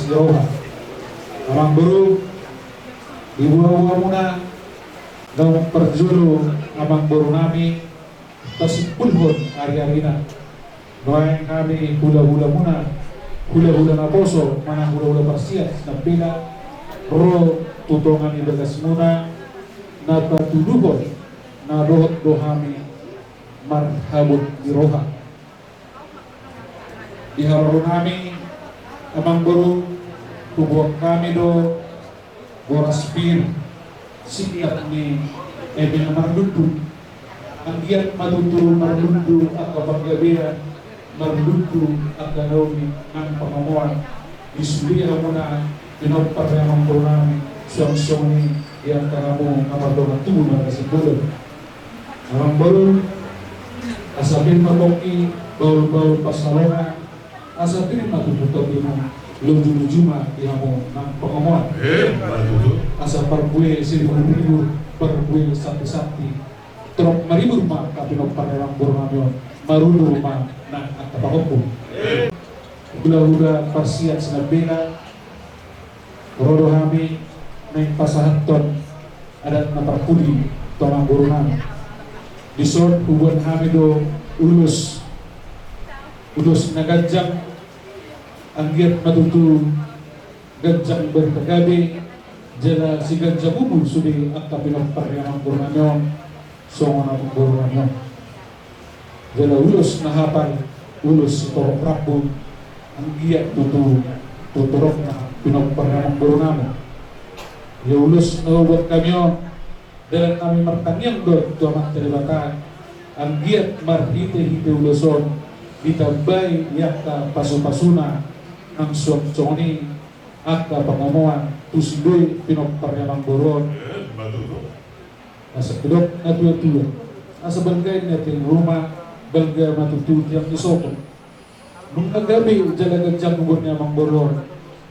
Giroha. Amang buru ibu-ibu muna daw perjulu amang buru nami tasipulhon ari-arina. Doain kami hula-hula muna, hula-hula na poso, mana hula-hula parsiat na pila, ro tutongan ibagas muna, na patuduhon na dohot dohami marhabut Giroha. Diharap kami amang buru tubuh kami do boraspir sikat ni ebin mardudu anggiat matutu mardudu at kapaggabihan mardudu at ganawi ng pangamuan isulihan mo na pinagparamang po namin siyang ni yang karamu kamardo ng tubo na kasiguro amang buru asapin maboki baul-baul pasalongan asapin matututo mo lujuma ihamo ng pangamuan asa parbuwe silibur parbuwe sakti trok maribur ma kapinok panerang bornamyon marundu ma ng atapakopo hula-hula parsiat sinabena rodo hami ng pasahanton adat naparpuli tonang bornam disod hubuan hami do ulus nagadjang anggiat matutu gajang berkagabi jala si gajang ubul sudi at kapinong paryamang bornanyo songon ang bornanyo jala ulus na hapal ulus torok rabu anggiat tuturok na pinong paryamang bornanyo ya ulus na ubat kamyo dalam kami martanyang do tuamat teribatan anggiat marhite-hite uluson ditambay yakta pasu-pasuna ang suwag-suwani at pangamuan tusidoy pinagparyamang boron nasa pilok na tuwa-tuwa nasa balgay natin rumah balgay matutut yang isoko nung nagabi jalagad ubor niya mang boron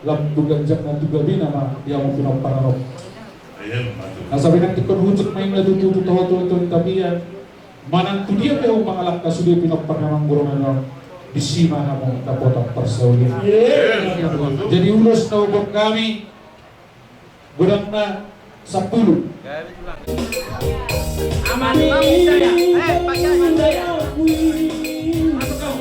lamtugan dyan na tugabi na yang pinagparanok nasabi ng tikon hujot may natututo ito tabiyan manang tudiya kayo mangalak kasudoy pinagparyamang boron na disima namong kapotang persaulian. Jadi ulus na ubok kami gudang na 10. Aman bang Jaya. Pakai Jaya. Masuk kau.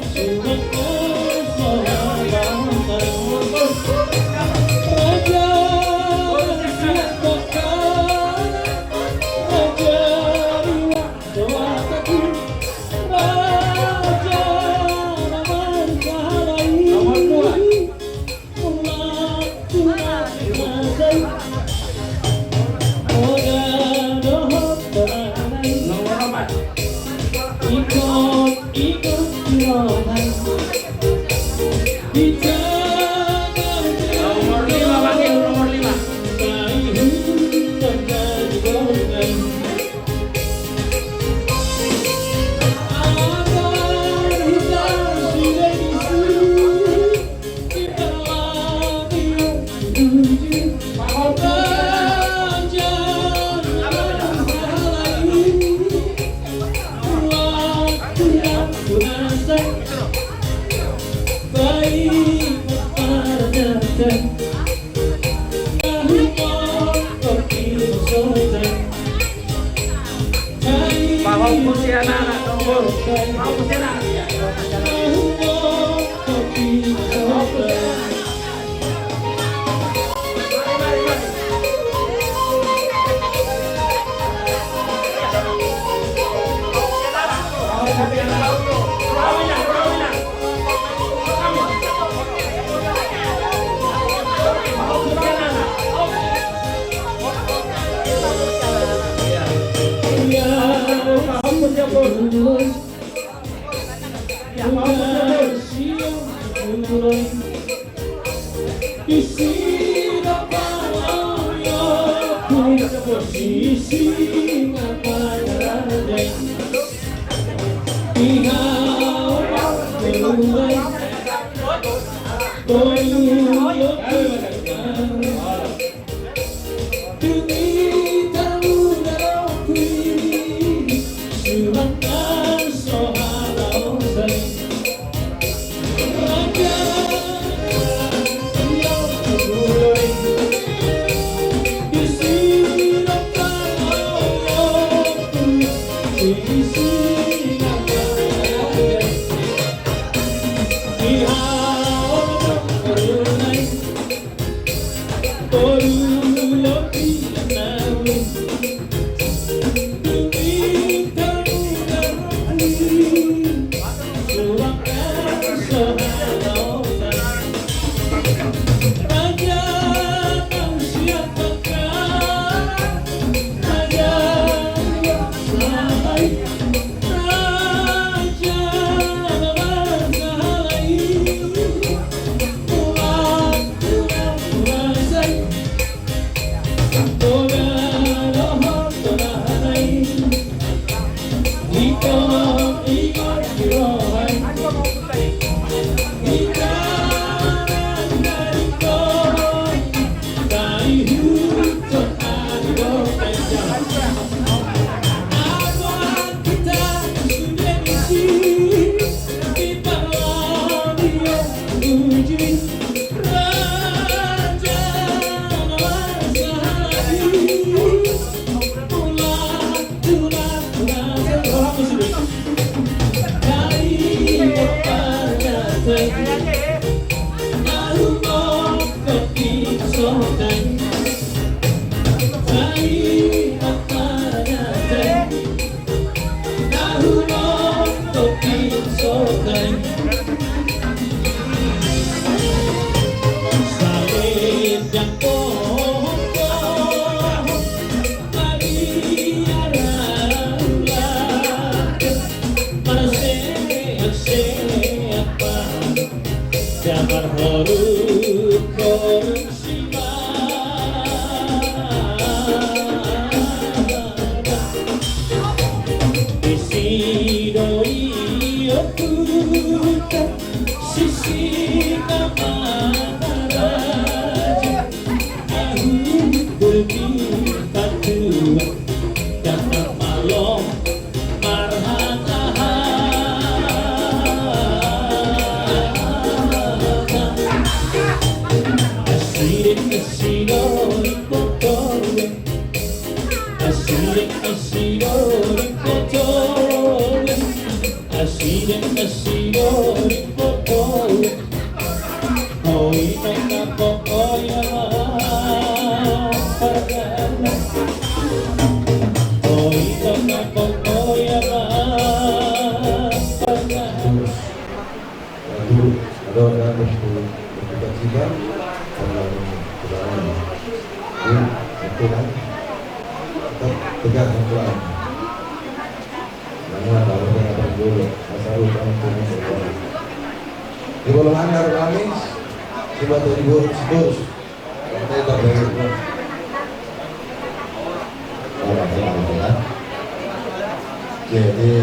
Jadi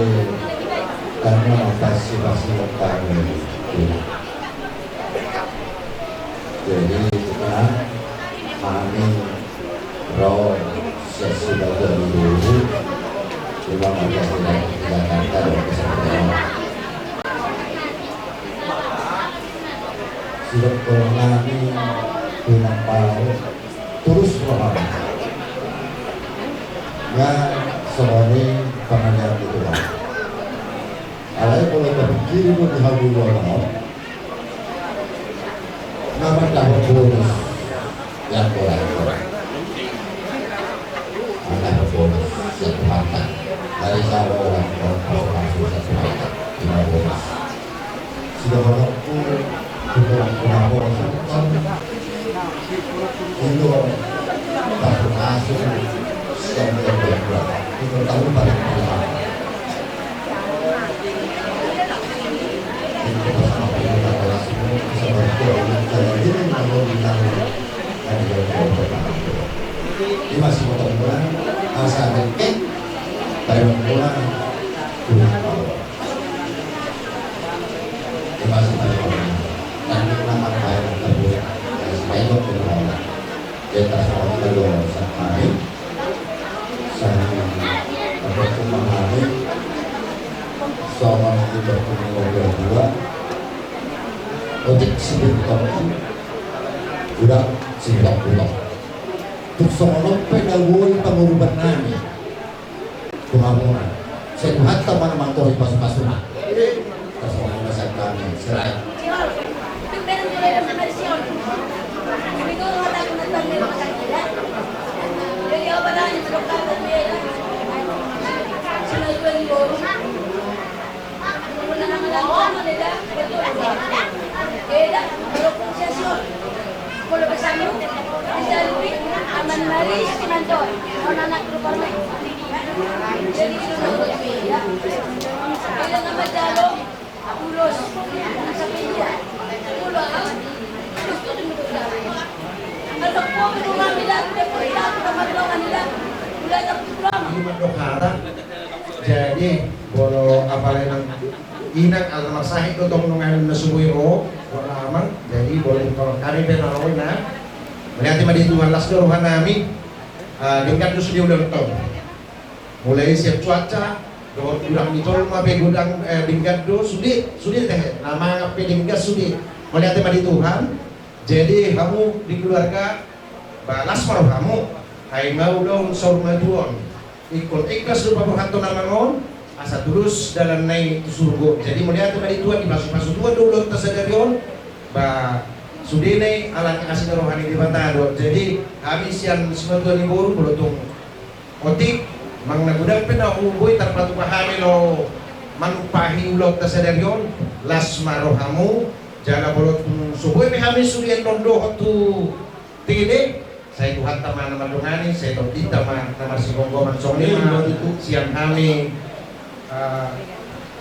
karena antisipasi kami jadi kita kami roh sesudah dari dulu memang ada Jakarta dan kesempatan sudah kami kenapa terus berlalu ya semuanya pengajar itu lah. Alai boleh berpikir pun di halu Allah. Nama dapat bonus yang boleh. Anak bonus sepatah dari cara orang langsung sepatah lima bonus. Sudah waktu kita kenapa itu tak berhasil yang berbuat. Kita tahu pada kita bersama kita adalah semua seperti ini kalau kita ini masih mudah-mudahan masa dekat dari pulang ini masih banyak dan kita akan terbuat dan sebaiknya berlalu kita semua kita sampai memahami soal kita punya dua untuk sebetulnya udah singkat pulang untuk soal pengaruh pengorban nani kemampuan sehat teman mantori pas-pasuna kesoalan masa kami serai aman mari kantor anak grupo kami jadi sunod ya bilang nama jalo ulos sa pilla ulo gusto din mo ano po kung nila deporta kamadlongan nila wala na programa jadi kalau apalagi inang alam masahit ko itong nungan na sumuiro wala aman jadi boleh kalau kami penalawin na melihat di Tuhan las doruhan namin dengan itu sudah udah mulai siap cuaca doa ulang di tol mah gudang dingkat do sudah teh nama apa dingkat sudah melihat di Tuhan jadi kamu di keluarga balas maruh kamu hai mau dong sormaduon ikut ikhlas lupa berhantu nama ngon asa terus dalam naik ke surga jadi melihat tadi Tuhan di masuk Tuhan dulu tersadarion bah sudah naik alat kasih rohani di Batado jadi habis yang sebentar libur belotung otik mang nagudang pina uboy tarpatu pahami lo manupahi ulog tersadarion las marohamu jala bolot suboy pahami surian londo hotu tine saya Tuhan taman nama dongani saya toti taman nama si Gonggo mansong lima siang kami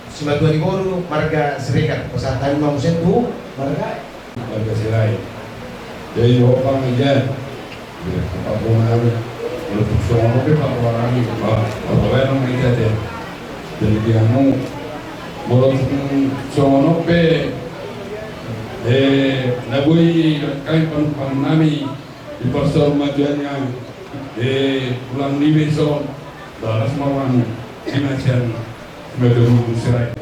Simatun Iboru marga Serikat pesantren Mamusen tu marga Sirai jadi opang aja apa pun ada untuk semua kita orang ini apa yang kita deh jadi kamu boleh semua pe nabui kai pan nami di pasar majuannya pulang di besok daras mawan sinasian Meduru Sirai.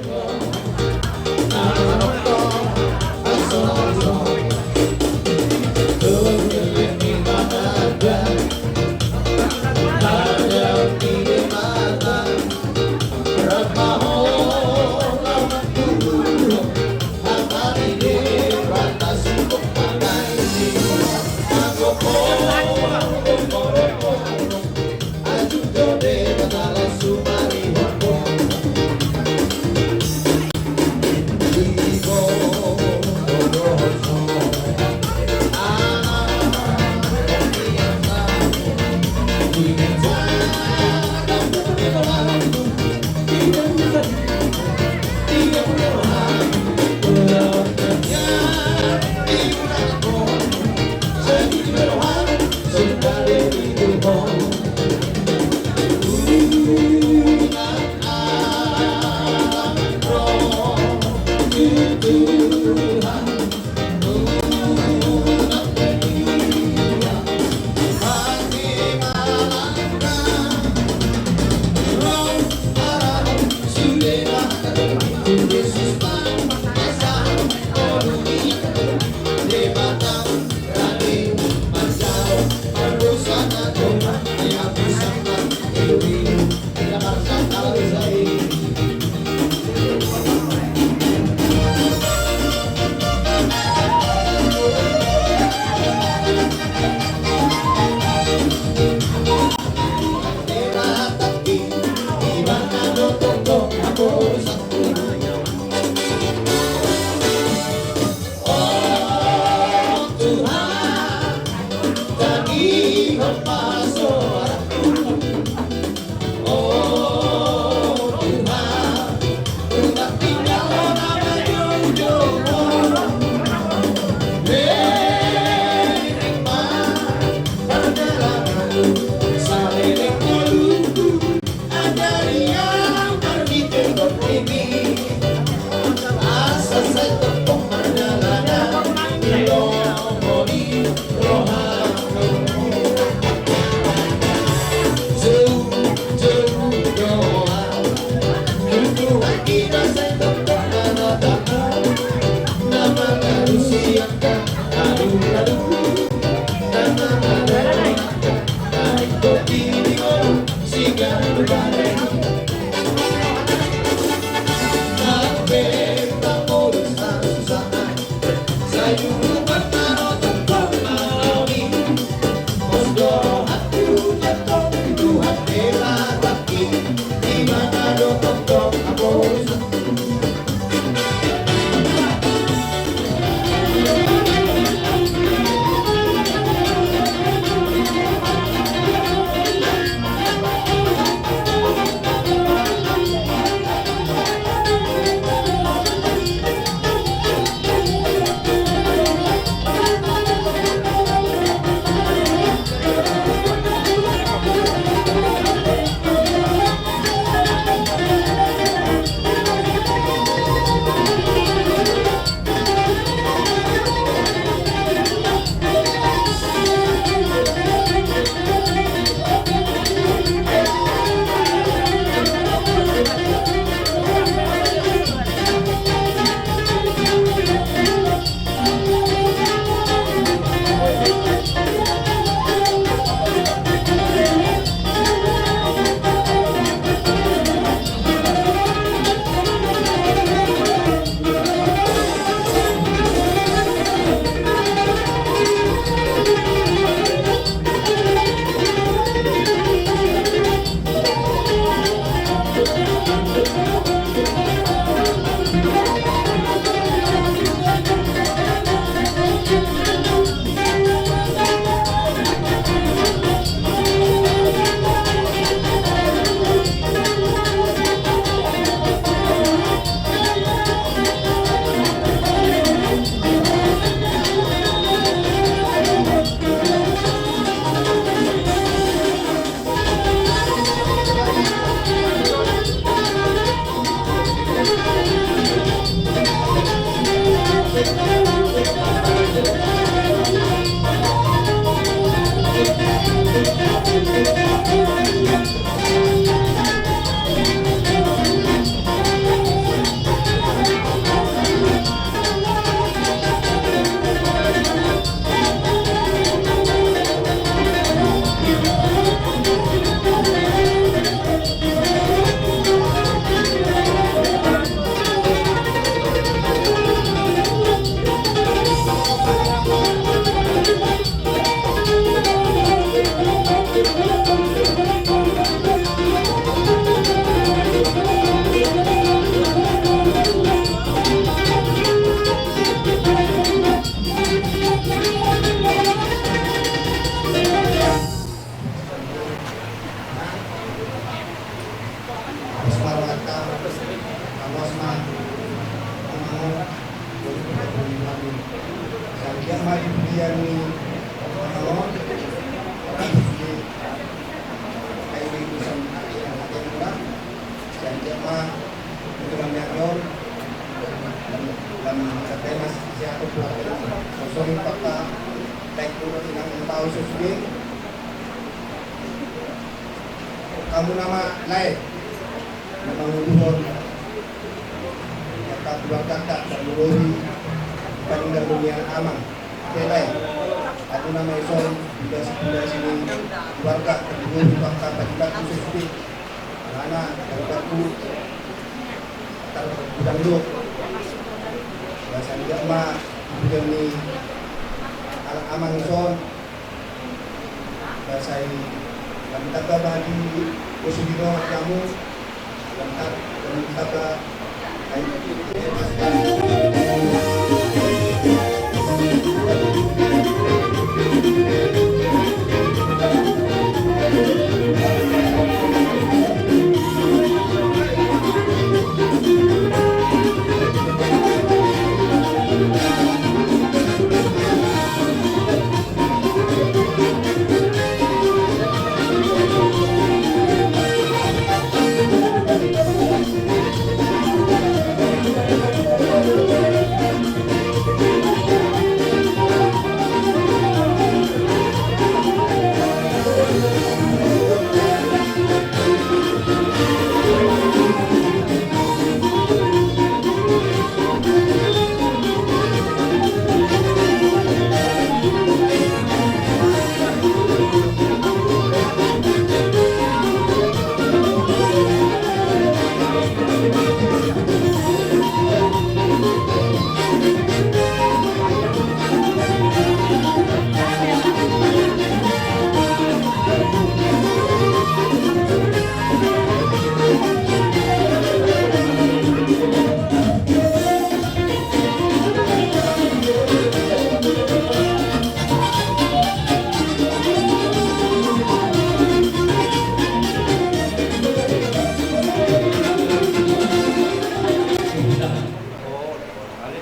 Kamu nama lain, nama Nuhun, kata dua kakak dan Nuhuri, pada dunia aman. Kelai, aku nama Ison, sudah sini keluarga Nuhuri fakta pada khusus di anak keluargaku terbilang dulu. Bahasa dia mah demi anak aman Ison, bahasa kami kata bagi Usudino kamu lengkap kami kata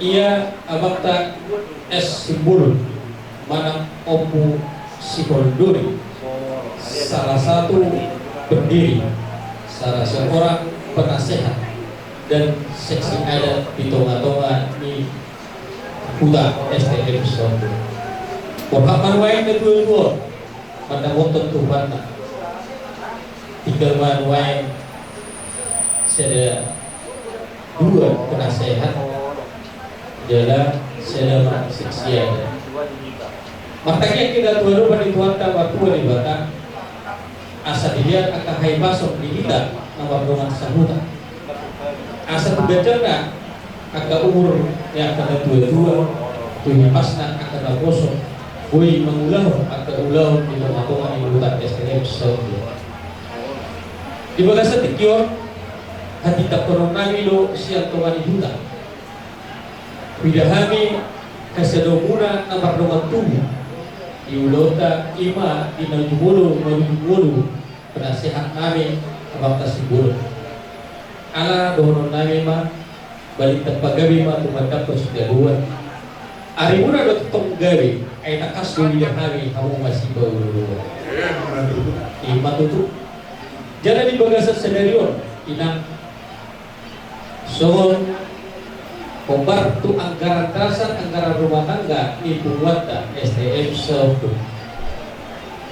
ia abakta es simbol mana opu sikolduri salah satu pendiri, salah seorang penasehat dan seksi adat di tonga-tonga di Huta STM Sondo. Penghaman wae kedua pada wonten Tuhan tinggal man wae seda dua penasehat adalah selama seksi adat. Makanya kita tuan pada tuan waktu di Batam asa dilihat akan hai masuk di kita nama dengan sahuta asa tugajarna akan umur yang akan tua tuh pasna akan kosong boy mengulang akan ulang di tengah-tengah di hutan STM Sondo di bagasa tikio hati tak pernah nami lo siang tuan di hutan bidahami kasedomuna namar dengan tubuh di ulota ima di najumulu penasehat nami abang tasibul ala donon nami ma balik tapagabi ma tumandak ko sudaluan ari muna do tong gabi ay nakas do bidahami kamu masih baru ima tutu jana di bagasa senarion inang sohon Kombar tu anggaran dasar, anggaran rumah tangga dibuat dan SDM sebelum.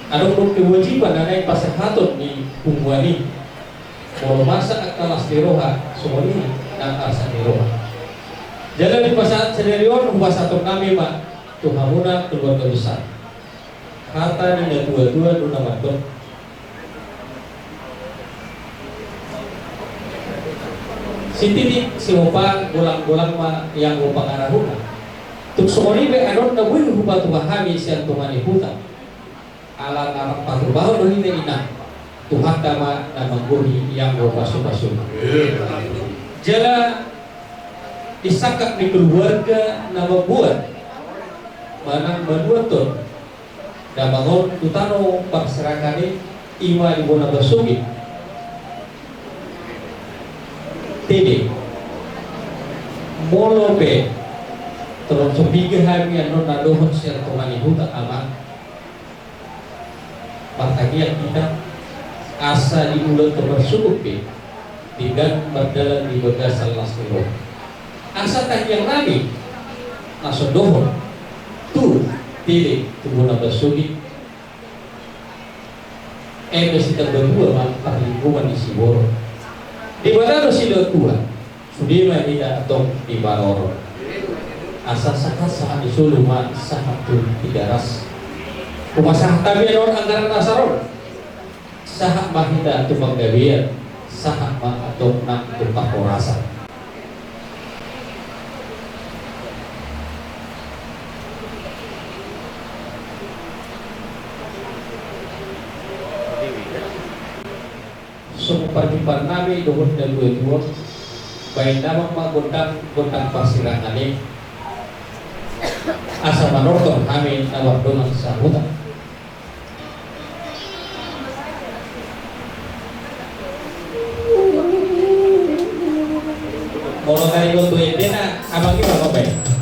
Ada kewajiban ada pasahatun di Pungwani. Mau masa kelas diroha, semua ini dan arsa diroha. Jalan di pasahat sendirian, pasahatun kami mak Tuhamuna keluarga besar. Kata ni dua-dua duna maton. Si titik si upang golang-golang ma yang upang arahuna. Tuk sumoni be anon na bui hupa tumahami siang tumani huta. Alang-alang patrubaho dohi na ina. Tuhan dama na mangguri yang pasu-pasu. Jala disakak di keluarga na membuat manang manuaton na bangon tutano pagserakani iwa di bona basugi. Tede molobe terus sebiga hari yang non dohon siar tumani huta ama partagian kita asa di ulang terbersukupi tidak berjalan di berdasar lasmiro asa tagian nabi naso dohon tu tede tubuna basugi mesti berdua mah perlingkungan di Siboro. Di mana sila tua, sudah tidak atau di Baroro. Asal sakat sahat disulu mak sahat tu tidak ras. Kumasah kami non anggaran nasaron. Sahat mahida tu penggabian, sahat mah atau nak tu pakorasa. Perjumpaan kami dohon dan dua baik nama gondang pasiran kami asa manortor kami nawar dongan sahutan mau kali untuk edena abang kita apa baik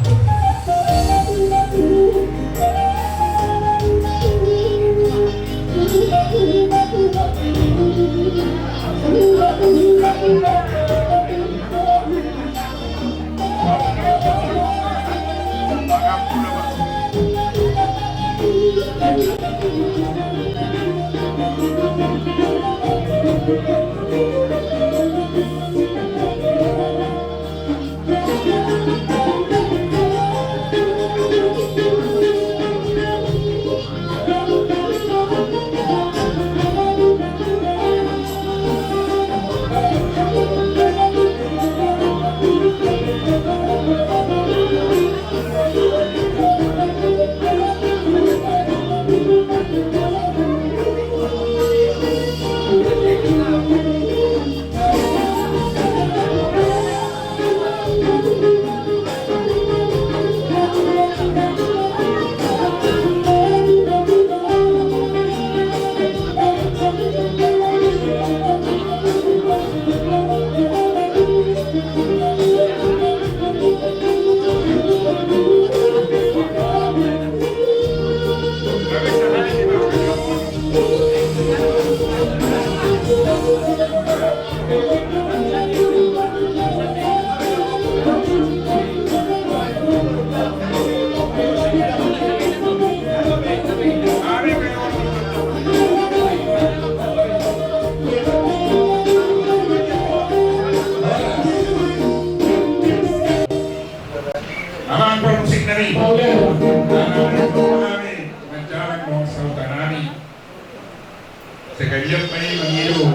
Sekalian pengen mengiru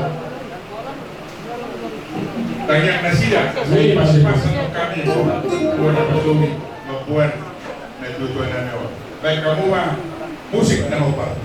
banyak nasidah saya pas-pasan untuk kami buat apa suami membuat tujuan dan awal baik kamu mah musik dan apa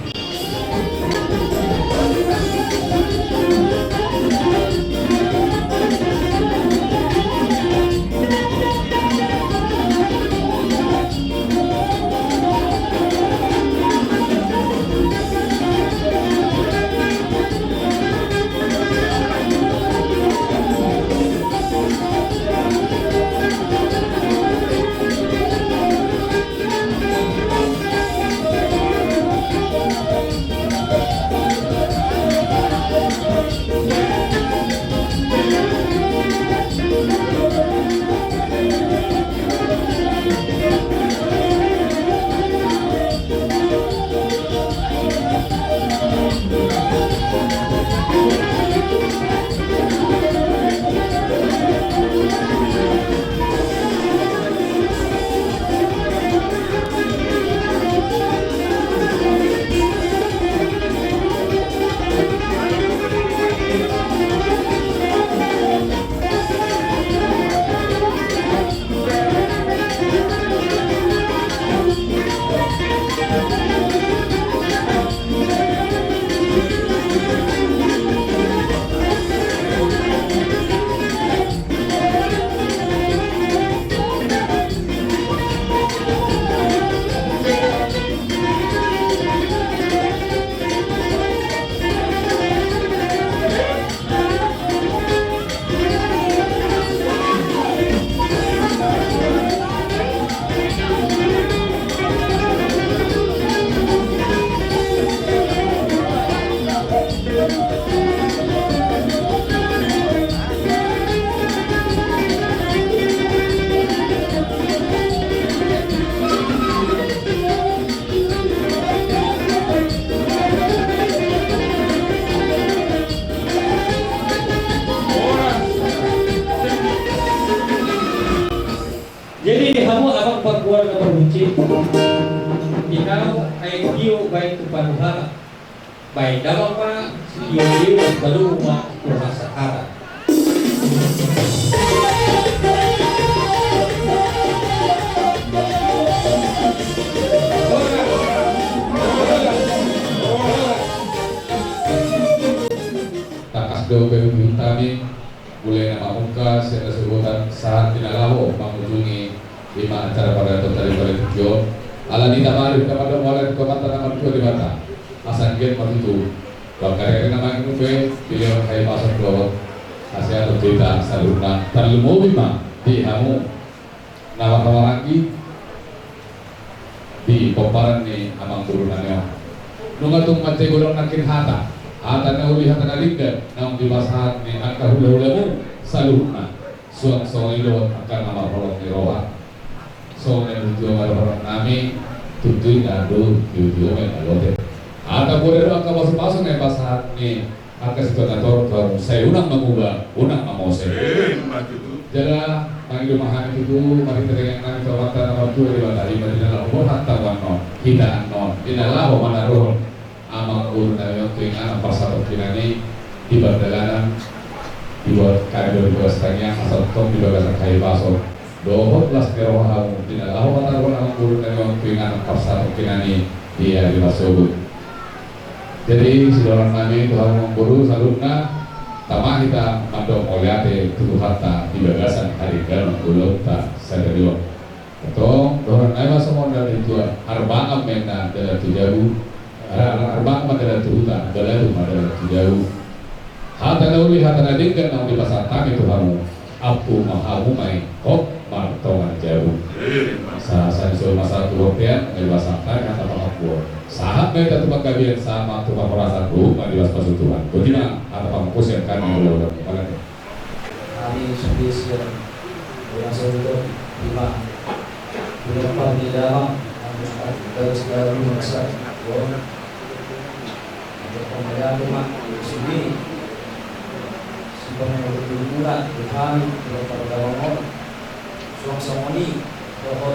kamu abang perempuan na berbuci. Ikaw ay diyo baik kepanuhan. Baik dapat pa diyo baru umat kurasakara. Takas do kami mulai nama muka saya sebutan saat tinalaho mengunjungi 5 acara pada tadi pada tujuh ala di tamari kepada mulai kemata nama dua di mata asan gen itu bakal nama itu beliau hai pasar dua asia atau cerita salurna terlalu bima di kamu nama lagi di paparan ni amang turunannya nunga tung mate golong nakin hata na uli hata na lingga nang dibasahan ni angka hula-hula mo salurna suang-suang ilo akan nama rolong ni roha so yang tujuan orang nami tujuan nado tujuan nalote ata boleh doang ka pasang ni basahan ni angka situ kantor baru saya unang mengubah unang mamose jala panggil mahan itu mari terang nami kawatan nama dua di batari madinah lahu hatta wano kita non inalahu manaruh amang urun na yung tuwing ang pasarap kinani di berdalanan dibuat kayu dua setengah asal tong dibagas kayu baso 12 kerawahan dinalaho mataron amang urun na yung tuwing ang pasarap kinani di Masubud. Jadi saudara kami Tuhan mengguru salurna tamah kita mandong oliate tubuh hatta di bagasan hari galang gulung tak sadariwa atau orang ayah semua dari itu arba'am mena dari tujabu arba'am adalah tuhutan galau adalah tujabu hata nauli hata nadingkan nang di pasar kami Tuhanmu apu mahamu mai kok martongan jauh sasan sul masa tuhopian di pasar kami kata pengakuan sahat mereka tu pagkabian sama tu merasa tu madiwas pasal Tuhan. Bagaimana ada pangkus yang kami melakukan pada kami spesial yang sudah lima berapa di dalam dari segala masa untuk pembelian rumah sini sebenarnya lebih murah kami berapa dalam suang ini bahwa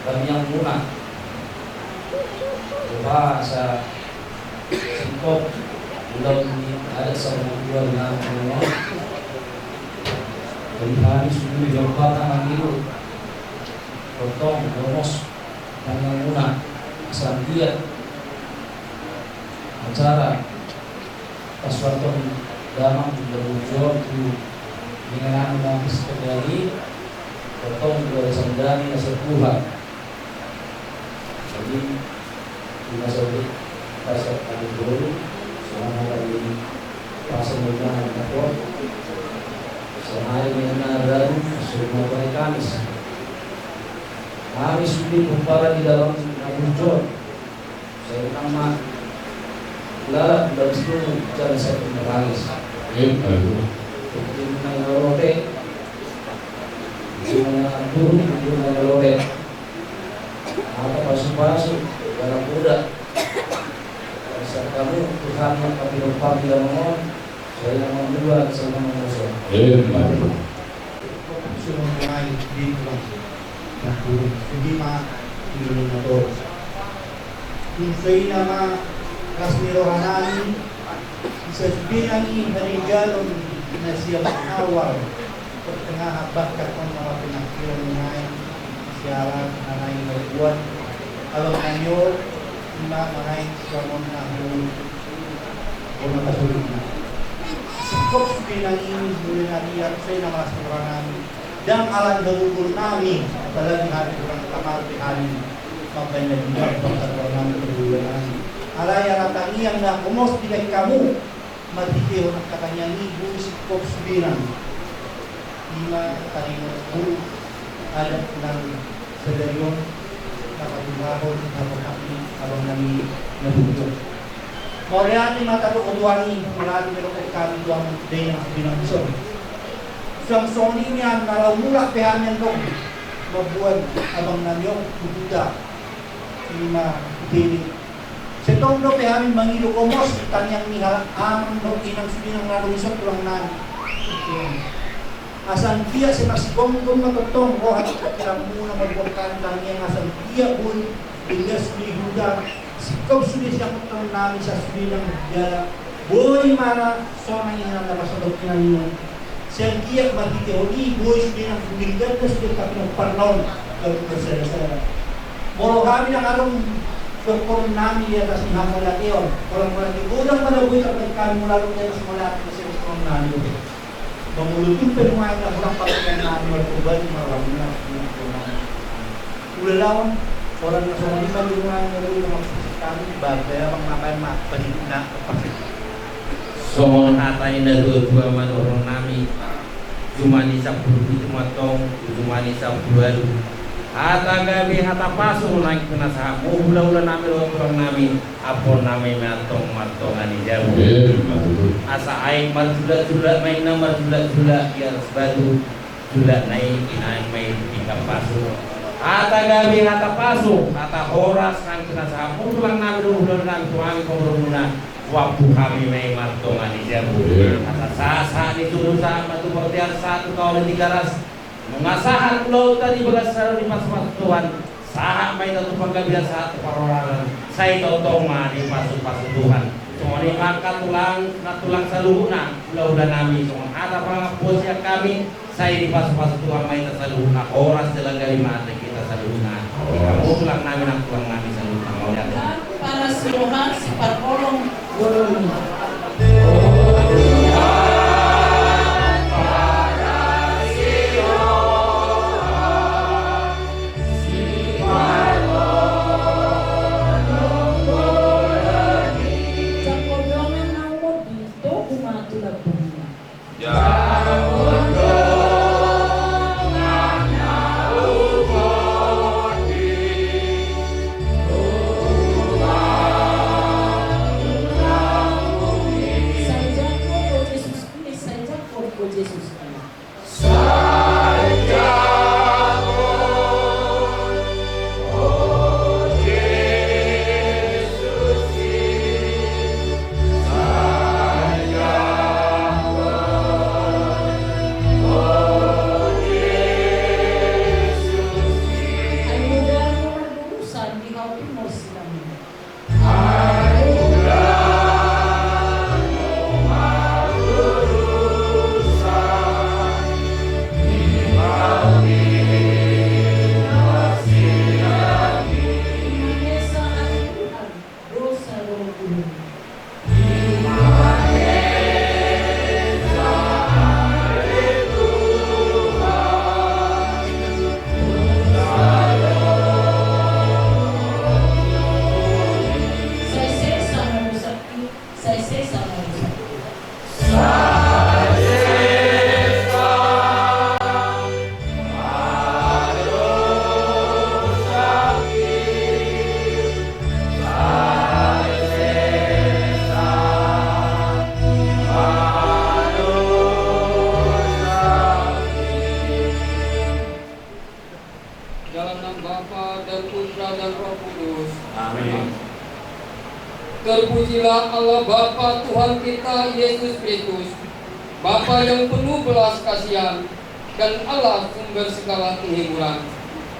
kami yang murah bahasa singkop belum ada sama dua dengan semua dari hari sudah dijawab tangan itu potong lomos dan yang guna asal dia acara paswarton dalam berwujud dengan undang sekali potong dua sandani asal Tuhan jadi dimasuki pasal kali dulu selama kali pasal mudah atau sehari dengan baru semua kali Kamis sudah berpara di dalam wujud saya nama lalat dan seluruh jalan saya menangis seperti menangalote turun menangalote apa pasu-pasu dalam muda saat kamu Tuhan yang kami lupa tidak mohon saya yang membuat sama manusia sudah mulai di nah turun hindi ilulong na to insay nama kasmi rohanani isa binangi hanigalon na siya makawal tengah habak katong mga pinakirang ngay siya nanay nagbuwan alam kanyo na manay siya na huli o nakasulit na sikop pinangin huli na niya say nama sa rohanani dan alam darugul namin apalagi hari kurang kamar hari makanya juga pengetahuan berbulan alaya ratangi yang na kumos tidak kamu matitiro ng katanyang ibu sikop subiran lima kanino guru adat ng sedaryon nakatulahon habang kami abang nami nabugod Moriani matalukuduani mulani melokot kami doang day ng binangson Sang soni niyan kalau mula pehanyan dong mabuan abang nanyong bududa lima dili setong do pehamin mangilu komos tanyang nihala amang do inang sudinang laluisot tulang nani Asan kia si masigong-gong matutong rohat katirang muna magbukan tanging asan kia pun bilas lihuda sikaw suli siya kutang namin sa suli ng jala boy mana so nang inang napasadok na ninyo siya kia magkitioli boy suli ng bumigad na suli kapinong parlon kapinong molo kami ng arong perform namin di atas ni Hamula Teon orang lagi udang manabuhi kapag kami mula rin tayo sa mula at sa perform namin mengulutun penuai na kurang pakaian na berubah di malam na ulalawan orang na sa mga lingkungan na rin na kami bagay ang mga panig na Songon hatay na dua man orang nami Jumani sa pulubi tumatong Jumani sa pulubi Hata gabi hata pasung naik kena saham Ula-ula nami orang nami Apon nami matong-matongan di jauh Asa aing marjulat-julat main na marjulat-julat Biar sebatu julat naik inaing main tingkap pasung Hata gabi hata pasung Hata horas nang kena saham Ulang nami ula nami tuangi komrona Waktu kami main matongan di jauh Hata sasa dituduh sama tu pertian satu kau di garas Mengasahan pulau tadi begas di pas-pas Tuhan sahak main atau penggabian saat perorangan saya tahu di pas-pas Tuhan soalnya makan tulang saluhuna ulah nami soalnya ada pangapos yang kami saya di pas-pas Tuhan main saluhuna oras jalan dari mata kita saluhuna kamu tulang nami saluhuna mau lihat para suruhan si parkolong Terpujilah Allah Bapa Tuhan kita Yesus Kristus, Bapa yang penuh belas kasihan dan Allah sumber segala penghiburan,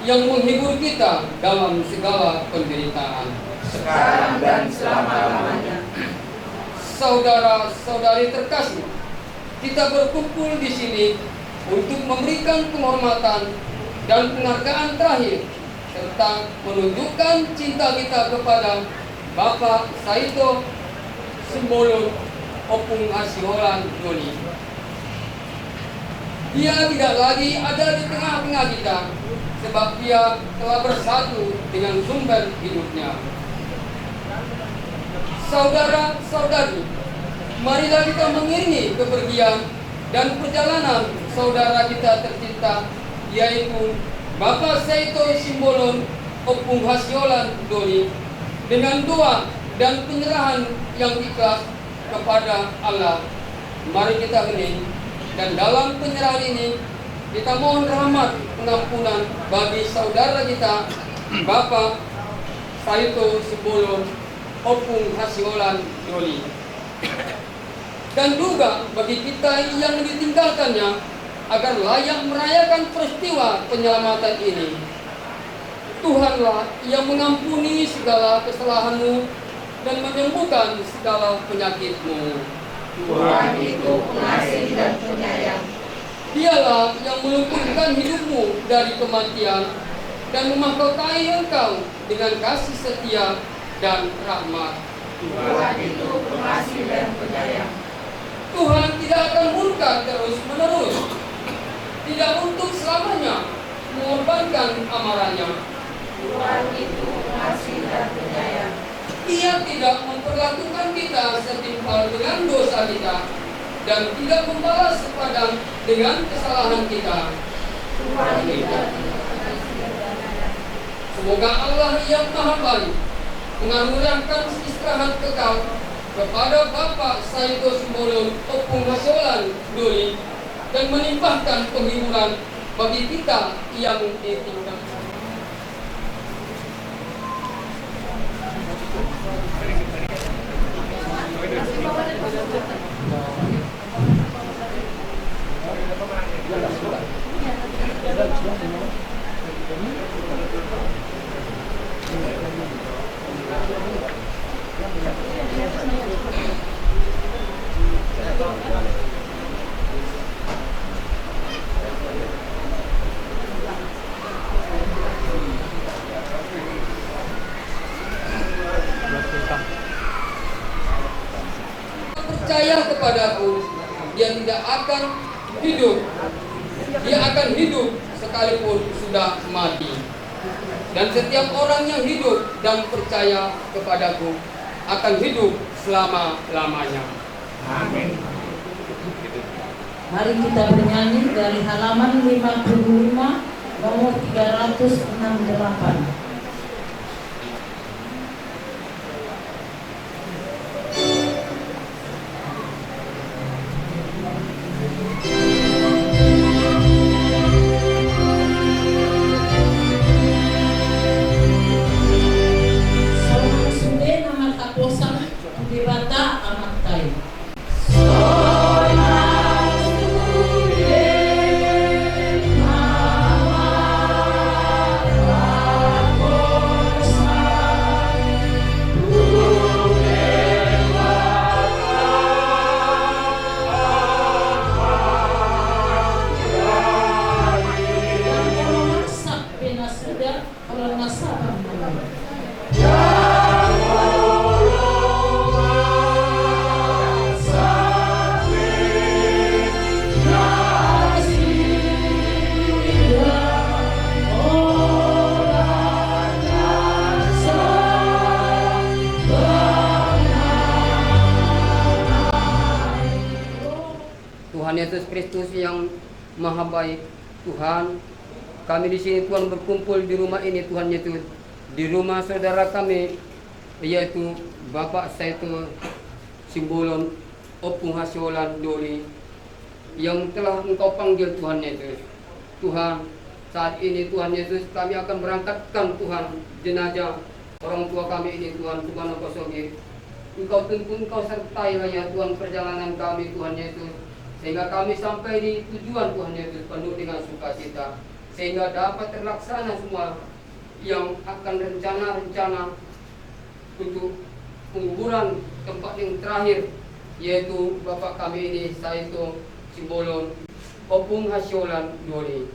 yang menghibur kita dalam segala penderitaan, sekarang dan selama-lamanya. Saudara-saudari terkasih, kita berkumpul di sini untuk memberikan penghormatan dan penghargaan terakhir serta menunjukkan cinta kita kepada Bapak Saito Simbolon Opung Hasiholan Doli. Dia tidak lagi ada di tengah-tengah kita sebab dia telah bersatu dengan sumber hidupnya. Saudara-saudari, marilah kita mengiringi kepergian dan perjalanan saudara kita tercinta, yaitu Bapak Saito Simbolon Opung Hasiholan Doli, dengan doa dan penyerahan yang ikhlas kepada Allah. Mari kita hening, dan dalam penyerahan ini kita mohon rahmat pengampunan bagi saudara kita Bapak Saito Simbolon Opung Hasiholan Doli, dan juga bagi kita yang ditinggalkannya agar layak merayakan peristiwa penyelamatan ini. Tuhanlah yang mengampuni segala kesalahanmu dan menyembuhkan segala penyakitmu. Tuhan itu pengasih dan penyayang. Dialah yang meluputkan hidupmu dari kematian dan memahkotai engkau dengan kasih setia dan rahmat. Tuhan itu pengasih dan penyayang. Tuhan tidak akan murka terus-menerus, tidak untuk selamanya mengorbankan amarahnya. Tuhan itu pengasih dan penyayang. Ia tidak memperlakukan kita setimpal dengan dosa kita dan tidak membalas sepadan dengan kesalahan kita. Tuhan itu Semoga Allah yang Maha Baik menganugerahkan istirahat kekal kepada Bapak Saito Simbolon Opung Hasolan Duri dan melimpahkan penghiburan bagi kita yang ditinggalkan. Percaya kepadaku, dia tidak akan hidup. Dia akan hidup sekalipun sudah mati. Dan setiap orang yang hidup dan percaya kepadaku akan hidup selama-lamanya. Amin. Mari kita bernyanyi dari halaman 55 nomor 368. Tuhan Yesus Kristus yang Maha Baik, Tuhan, kami di sini Tuhan berkumpul di rumah ini Tuhan Yesus, di rumah saudara kami yaitu Bapak Saito Simbolon Opung Hasolan Dori yang telah Engkau panggil Tuhan Yesus. Tuhan, saat ini Tuhan Yesus kami akan berangkatkan Tuhan jenazah orang tua kami ini Tuhan Subhanahu Sogit. Engkau tuntun, Engkau sertailah ya Tuhan perjalanan kami Tuhan Yesus, sehingga kami sampai di tujuan Tuhan Yesus penuh dengan sukacita, sehingga dapat terlaksana semua yang akan rencana-rencana untuk penguburan tempat yang terakhir, yaitu Bapak kami ini Saito Simbolon Opung Hasolan Dori.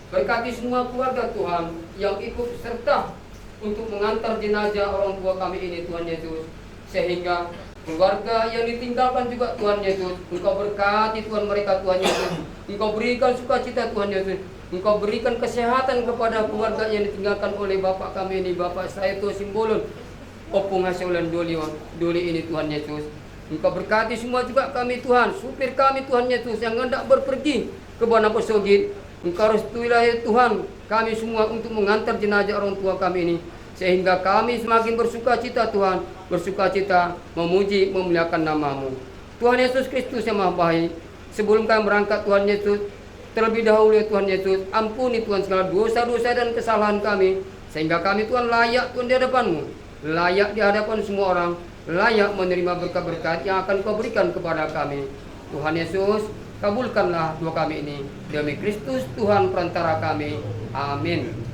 Berkati semua keluarga Tuhan yang ikut serta untuk mengantar jenazah orang tua kami ini Tuhan Yesus, sehingga keluarga yang ditinggalkan juga Tuhan Yesus, Engkau berkati Tuhan mereka Tuhan Yesus, Engkau berikan sukacita Tuhan Yesus, Engkau berikan kesehatan kepada keluarga yang ditinggalkan oleh Bapak kami ini, Bapak Saito Simbolon Opung Hasolan Doli ini Tuhan Yesus. Engkau berkati semua juga kami Tuhan, supir kami Tuhan Yesus yang hendak berpergi ke Bana Pesogit. Engkau restuilah ya Tuhan kami semua untuk mengantar jenazah orang tua kami ini, sehingga kami semakin bersukacita Tuhan, bersukacita memuji memuliakan nama-Mu. Tuhan Yesus Kristus yang Maha Baik, sebelum kami berangkat Tuhan Yesus, terlebih dahulu ya Tuhan Yesus, ampuni Tuhan segala dosa-dosa dan kesalahan kami, sehingga kami Tuhan layak Tuhan di hadapan-Mu, layak di hadapan semua orang, layak menerima berkat-berkat yang akan Kau berikan kepada kami. Tuhan Yesus, Kabulkanlah doa kami ini demi Kristus Tuhan perantara kami. Amin.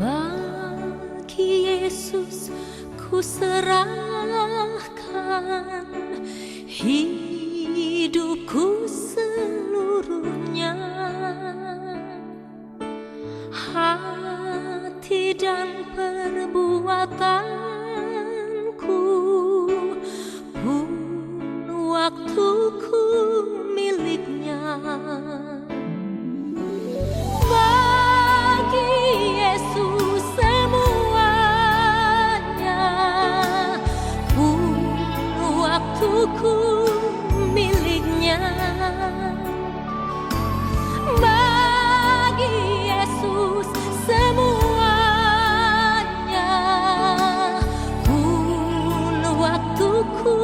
Bagi Yesus ku serahkan hidupku seluruhnya, hati dan perbuatanku pun waktuku miliknya. Bagi Yesus semuanya pun waktuku miliknya. Bagi Yesus semuanya pun waktuku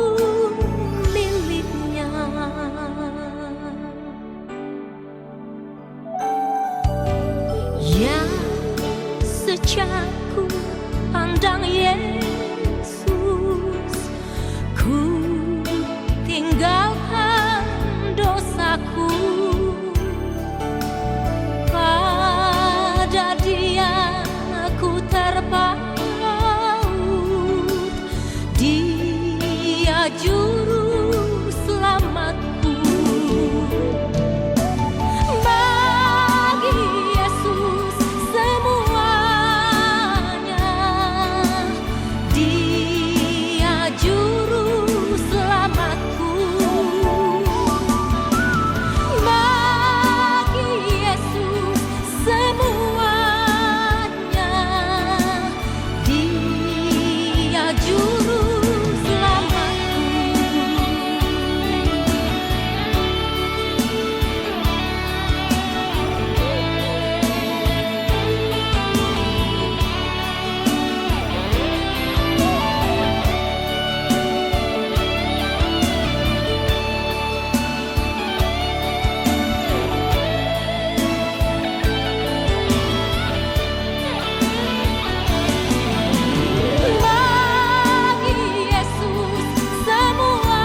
miliknya. Yang sejak ku pandang Yesus, ku tinggalkan dosaku. Pada Dia ku terpaut, Dia juru selamatku. Bagi Yesus semuanya, Dia juru selamatku. Bagi Yesus semuanya, Dia juru selamatku. Bagi Yesus semuanya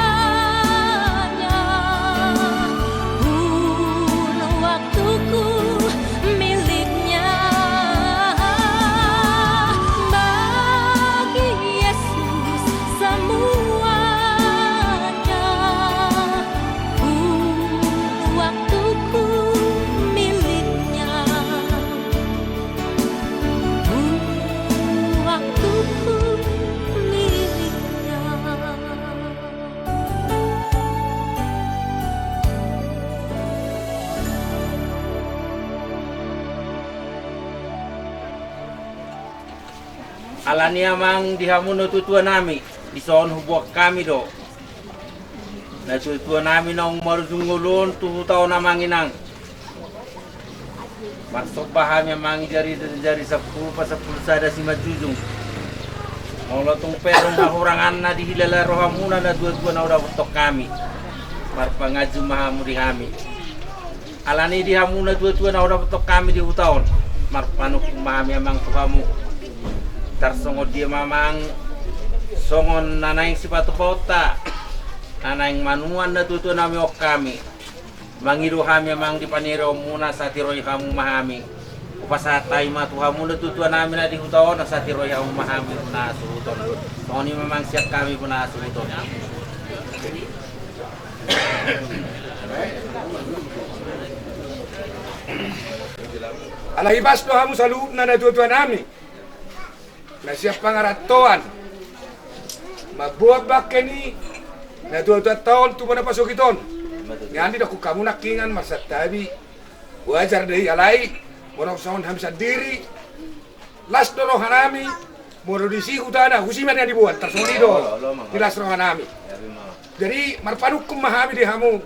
pun waktuku miliknya. Bagi Yesus semuanya pun waktuku miliknya. Waktuku miliknya. Alani amang dihamun tutua nami dison hubok kami do. Na tutua nami nong marujungulun tu tau namanginang. Maksud paham yang jari 10 sada si majujung. Maulah tung perong hahurangan na dihilala rohamuna na dua na udah untuk kami. Marpangaju mahamu di kami. Alani dihamuna dua na udah untuk kami di utaon. Marpanuk mahami amang tuhamu. Tarsongo dia mamang songon nanaing sipatu pota. Nanaing manuan na tutu nami ok kami. Mangiru kami mang dipaniro muna sa tiroy kamu mahami. Upasatay matuhamu na tutuan namin na dihutaon na sa tiroy kamu mahami na suhuton. Soni memang siap kami pun na suhuton. Alahibas to hamu sa loob na natutuan namin. Na siya pangaratoan. Mabuhat ba kani natutuan taon tumana pasok iton. Ngandi aku kamu nakingan masa tabi wajar dari alai monok sound hamsa diri las doro hanami Moro di si utana, husiman yang dibuat, tersonido, jelas rohan nami. Jadi marpanukum mahami di hamu,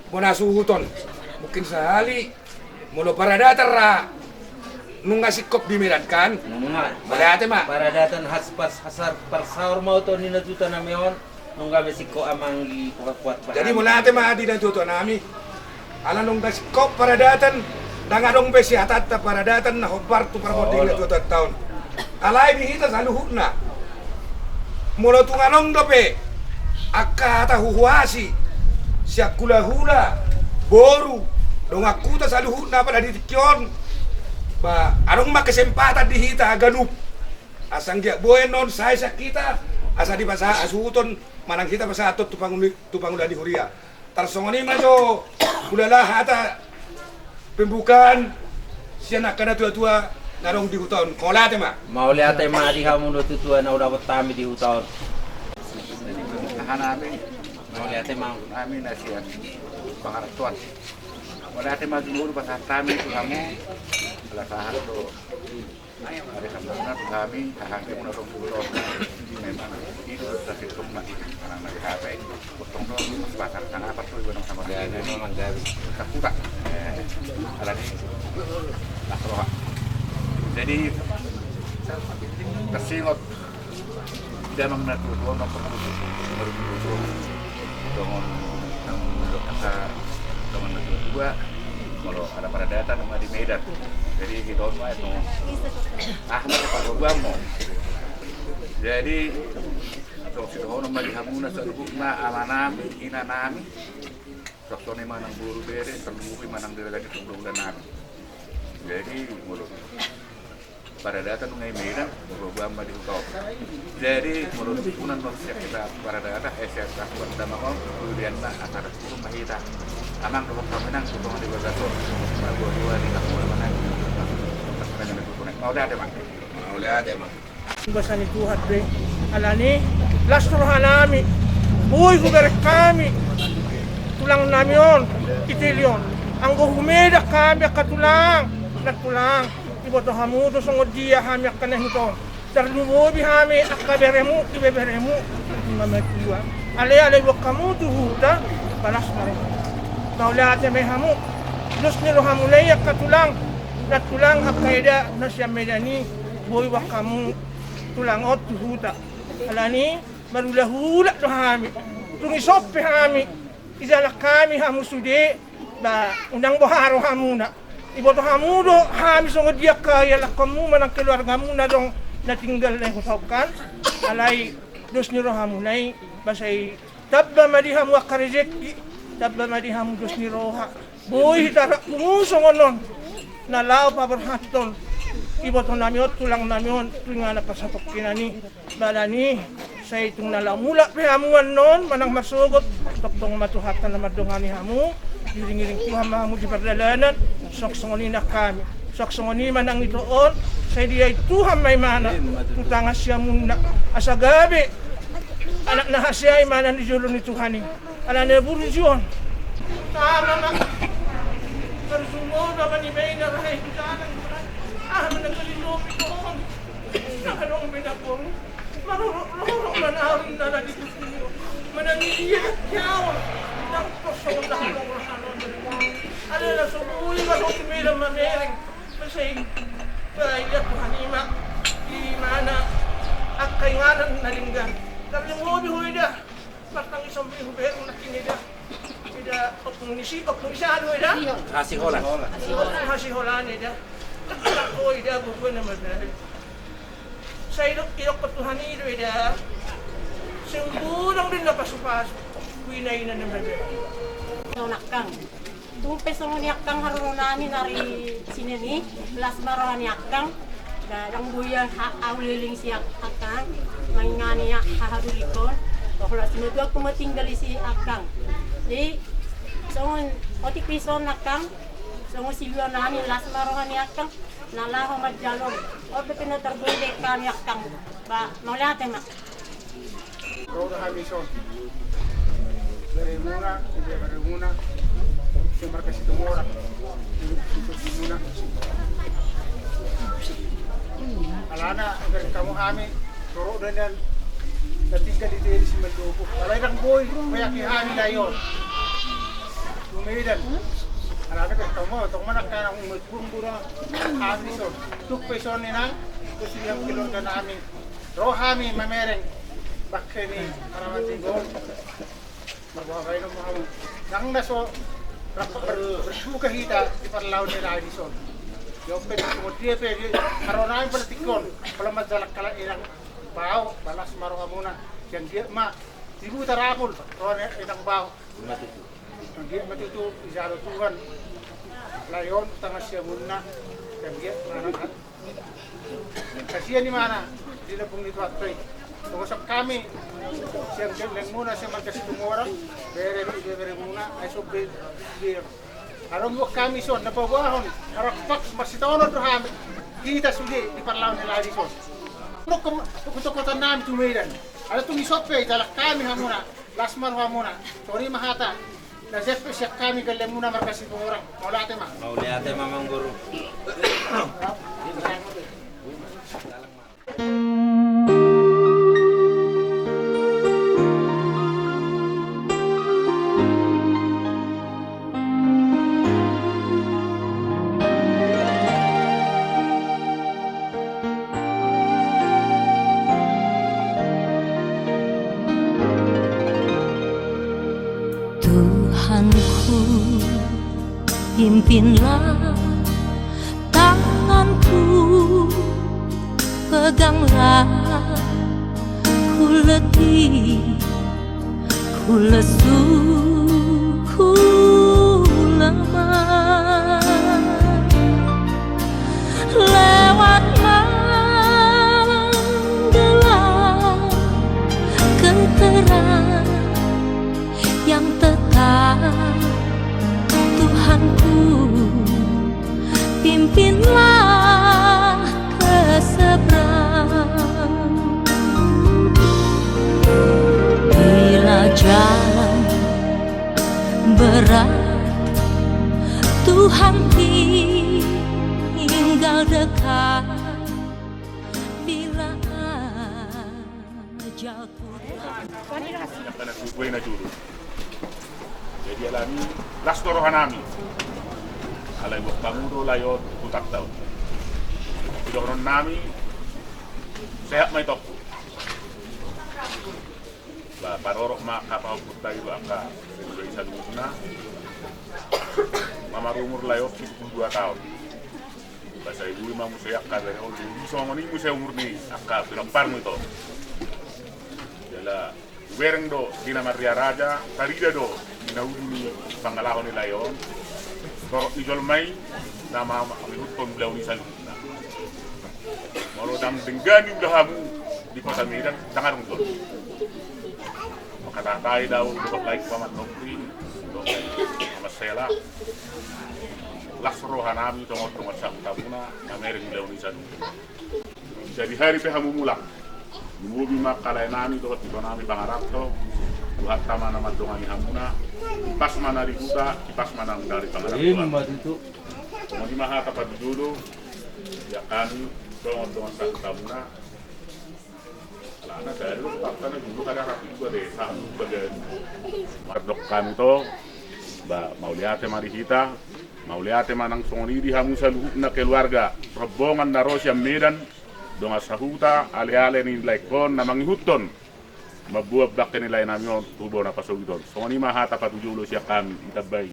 monasu huton, mungkin sehali, molo paradata nung ngasih kop di Medan kan? Paradata mak. Paradatan hasar parsaur mau to nina tuta namion, nung kami siko amanggi kuat. Jadi mulate mak di tuta nami, ala nung ngasih kop paradatan, dangadong besi atata paradatan na hobar tu paraboding na tuta tahun. Alay bihita sa luhut na. Mula tunganong dope, akata huhuasi, siya hula boru, dong aku ta sa luhut na pada ditikyon. Ba, anong makasempatan dihita ganup. Asang dia boy non saya kita, asa di basa asuton manang kita basa atot tupangula di Huria. Tarsongoni majo, kulala hata pembukaan siya nakana tua-tua narong di hutan, kola tema. Mau lihat tema di kamu do tutuan na udah tami di hutan. Tahan kami, Mau lihat tema kami nasihat pengartuan. Mau lihat tema dulu pas kami itu kamu, belas sahar tu. Ada kemana kami, hang kami narong dulu. Memang itu sudah hitung lagi, karena lagi HP. Potong dulu, pasar tanah apa tuh gunung sama dia. memang garis. Terkutak. Ada ni, tak roh. Jadi tersingot dia mengenal dua nomor dengan kata dengan dua kalau ada pada data nama di Medan jadi kita semua itu Ahmad Pak Gamo jadi atau si tahu nama di Hamuna serubukna amanami inanami doktornya manang buru bere terlupi manang delegasi bulan nami jadi mulut pada data nungai Medan program di Utop. Jadi menurut punan manusia kita pada data SRK Wanda Mangol kemudian akan rumah kita. Amang dokter kamenang kutongan di Bagaso. Dua di Kampung mana? Mau ada mak. Mau ada mak. Basan itu hadre. Alani lastrohan nami. Boy guber kami. Tulang namion kitilion. Anggo humeda kami katulang. Natulang. Iboto hamu to songod dia hami akan hito terlumobi hami akaberemu ibeberemu mamatiwa ale wakamu tu huta balas mare taulate me hamu dos ni lo hamu lay katulang natulang hakaida nasya medani boy wakamu tulang ot tu huta alani marulahula do hami tungisoppe hami izala kami hamu sude ba undang boharo hamuna iboto hamudo hamis ng dia kaya lakamu manang keluargamu na dong natinggal na husakan alay dos niro hamunay basay tabba madihamu akarejeki tabba madihamu dos niro ha boy hitara kumusong onon nalao paberhaton iboto namiot tulang namion tulinga na pasapok kinani balani sa itong nalamula pehamuan non manang masugot toktong matuhatan na madungani hamu giring-giring Tuhan mahamu di perjalanan soksongoni na kami soksongoni man ang itoon sa diay Tuhan may mana tutangas siya muna asa gabi anak na hasya ay mana ni Jolo ni Tuhan ala na burusyon tama na tersumo na manimay na rahay kutanang managalinong itoon nakarong binakong marurong manawin na nalitus ninyo manangiyak yaw ng posong lahalong ano na sumuli ba kung tumilang mamereng kasi kaya Tuhanima di mana at kainganan nalinggan tapi mo bihuida partang isang bihubero na kinida ida okmunisip okmunisado ida Hasiholan hasiholan ida ako ida buko na madali sa ilok patuhanido ida singgulang din napasupas kuinay na naman nakang tumpes ng niyakang harunani nari sinini las baro niyakang ang buya auliling siya akang mangingani haharulikon bakla sinudwa kumatinggali si akang di songon otik pison nakang songon silyo nani las baro niyakang nalaho madjalom o pepino terbode kan yakang ba maulate mak Roda Hamison. Dari muna, siempre que se demora, muna. Ala Alana agar kamu kami turo dan natinggal dito di Simandopo. Talagang boy, mayaki kami dayon. Lumidan. Alana agar kamu, itong manak ka ng magbumbura kami so. 2 peso nina, kasi yung kilo ka namin. Roh kami mamereng. Bakit ni Karamantingol. Mabuha kayo ng mga nang naso bersuka hita di parlaw nila Edison. Yung pwede kemudian pwede karonain pala tikon pala madalak kala ilang baw balas maro ka muna yang dia ma ibu tarakul karona ilang baw yang dia matutu izalo Tuhan layon tanga siya muna yang dia mana kasihan di mana di labong nito at tungusap kami siyang lang muna siya magkasi tumorang bere muna ay sobrang beer aron mo kami son napawahon arakpak masitaon do kami kita suli di parlaw nila Edison kung namin tumiran ada tumisope dalak kami hamuna lasmar hamuna sorry mahata na jefe siya kami galing muna magkasi tumorang maulate Mamang Guru. Tuhanku, pimpinlah tanganku, peganglah ku letih, ku lesu, ku lemah. Lewat malam gelap keterang yang tetap, Tuhanku, pimpinlah ke seberang. Bila jalan berat, Tuhan tinggal dekat. Bila ajalku jadi alami las torohanami alay buat panguro layot utak taon pidoron nami sehat may tok ba parorok makapau putay ba ka sa isa na mamarumur layot 2 tahun basa ibu mamu seyak ka dari ol di songo ni museu umur ni akka pinapar mo ito jala wereng do dina Maria Raja tarida do naudi pangalahon nila yon torok ni Jolmay nama kami hutong beliau ni saluna molo dam denggani udahamu di kota Medan tangan ngol makatatay daw dokot like paman nokri dokot masela lasro hanami tongod sa tabuna na mereng beliau ni saluna jadi hari pe hamu mulak mubi makalay nami dokot ito nami pangarap to buhat tama naman dongani hamuna pas mana ributa pas mana dari pangarap to mo di maha kapag dulu ya kami dongon sa tamuna alana dari lu pakta na dulu kada rapi gua deh samu bagian mardok kami to ba mauliate marihita mauliate manang songoni di hamu sa na keluarga rombongan na Rosya Medan donga sahuta ale-ale ni laikon na manghuton mabuab bak nila namin tubo na pasugidon so ni mahata patujulo siya kami itabay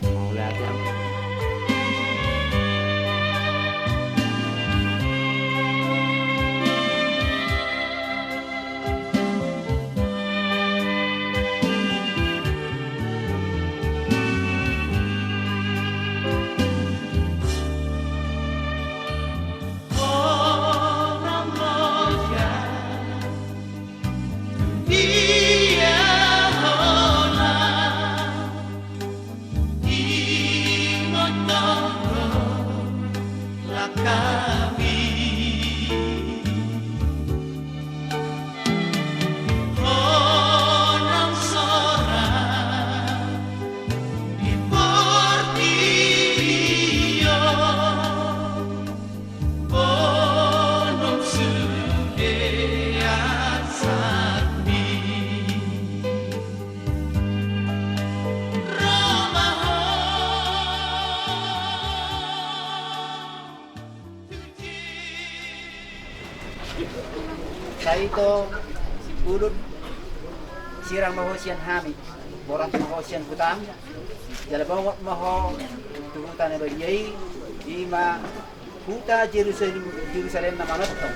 Dia Sa ito, ulod sirang mahosian hami. Borat mahosian kutam. Jalabawat maho tuhutan na bagay. Ima huta Jerusalem na manotong.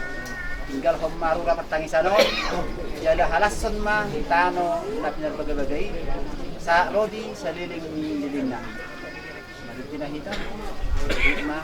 Tinggal homaru rapat tangisanon. Jala halasan ma tano na pinarbagabagay. Sa rodi sa liling na. Malutinahita. Ma.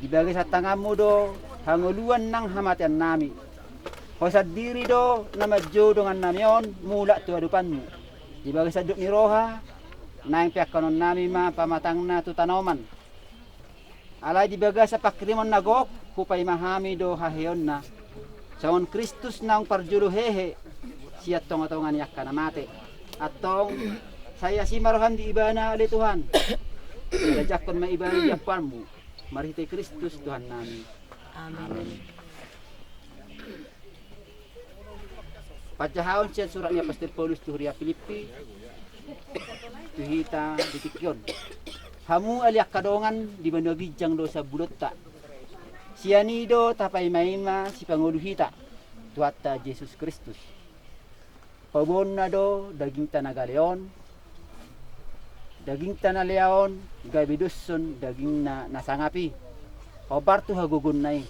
Ibagi sa tangamu do hanguluan ng hamatian nami. Hosad diri do na madyo dengan namion mula tu adupanmu. Ibagi sa duk ni roha na yung pihak kanon nami ma pamatang na tu tanoman. Alay dibaga sa pakrimon nagok kupay mahami do haheon na. Saon Kristus nang parjulu hehe siya tong atongan yak kanamate. Atong saya si marohan di ibana ali Tuhan. Dajakon maibana di apanmu. Marite Kristus Tuhan namin. Amen. Pajahon siya suratnya Pastor Paulus tu Ria Filipi. Tuhita ditikyon. Hamu aliak kadongan di banagijang do sa bulota. Sianido tapay maima si panguluhita. Tuata Jesus Kristus. Pabon na do daging tanagaleon. Daging tanaleon, gabiduson, daging na nasangapi. Obar tu hagugun nai.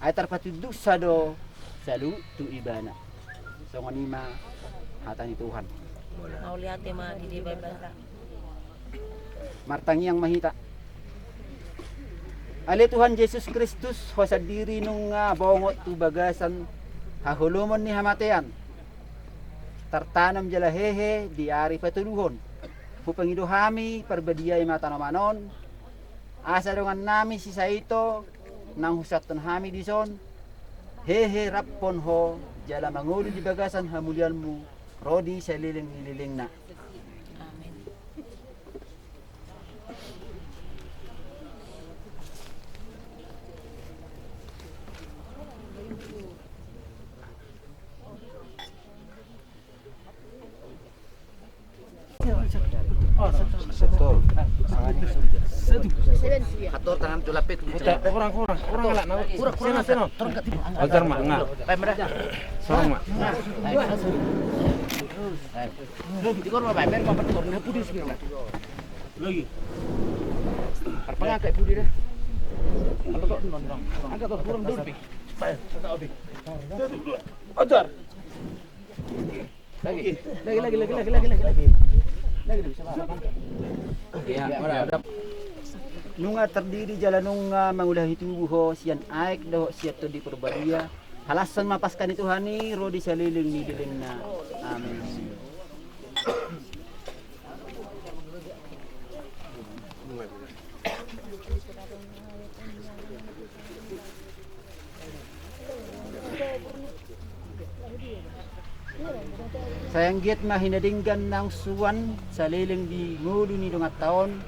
Ay tarpatuduk sa do salu tu ibana. So nganima hatan ni Tuhan. Mau lihat ya mah di Bible. Martangi yang mahita. Ali Tuhan Yesus Kristus hosa diri nung bongot tu bagasan hahulumon ni hamatean. tartanam jala hehe di ari patuluhon. Pupangido hami perbediay matanamanon. Asa dengan nami sisa ito nang husatan hami dison. Hehe rappon ho jala mangulu di bagasan hamulianmu rodi sa liling na. Betul. Atur tangan tu lapit. Kurang lah. Kurang. Seno. Ajar mak ngak. Sorong mak. Tikor mah bae men papat tikor ne pudi sikit mak. Lagi. Perpangan kayak pudi deh. Kalau kok nondong. Angkat tuh kurang dulu pi. Bae. Ajar. Lagi. Lagi bisa apa? Ya, udah. Nunga terdiri jalan nunga mangulahi tubuh sian aik do siat to di perbadia. Halasan mapaskan itu hani rodi saliling ni dilingna. Amin. Sayang giat mahinadinggan ng suwan sa liling di ngulo ni dungat taon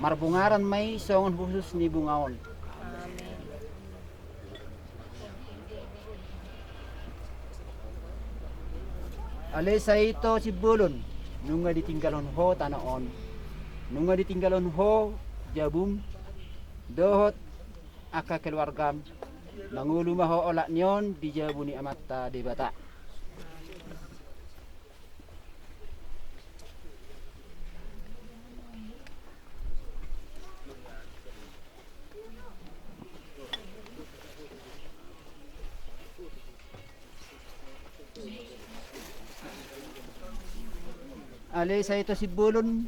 marbungaran may songon khusus ni bungaon. Alay sa ito si bulon nunga ditinggalon ho tanaon nunga ditinggalon ho jabum dohot aka keluargam mangulo maho olak nyon di jabu ni amata di bata. Alay sa ito si bulon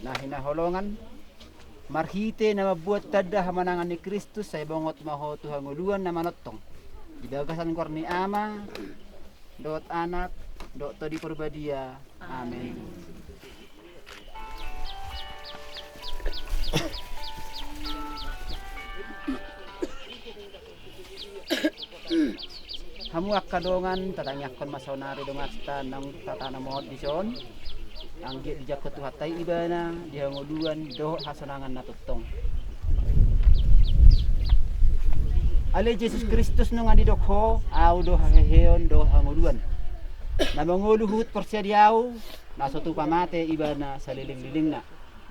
na hinaholongan marhite na mabuat tada hamanangan ni Kristus sa ibongot maho tuhanguluan na manotong dibagasan kor ni ama dot anak dot to di perbadia. Amen. Hamu akadongan tatanyakon masonari dongasta nang tatana mod dison anggi dijakot hatay ibana dihanguluan do hasonangan natutong. Ale Jesus Kristus nung adidokho au do haheheon do hanguluan. Namanguluhut persyadiaw nasotu pamate ibana sa liling-liling na.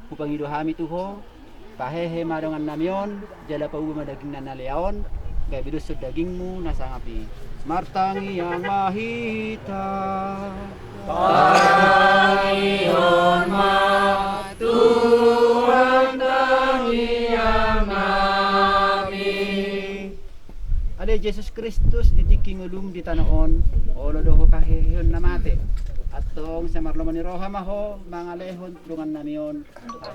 Kupangido hami tuho pahehe madongan namyon jala pa uba madaging nanaleon kaya bidusod dagingmu nasa ngapi. Martangi yang mahita Panginoon ma Tuhan tangi yang nami. Ada Jesus Kristus ditiking ulum di tanaon olo doho kahehon namate atong sa marloman ni roha maho mangalehon tulungan namion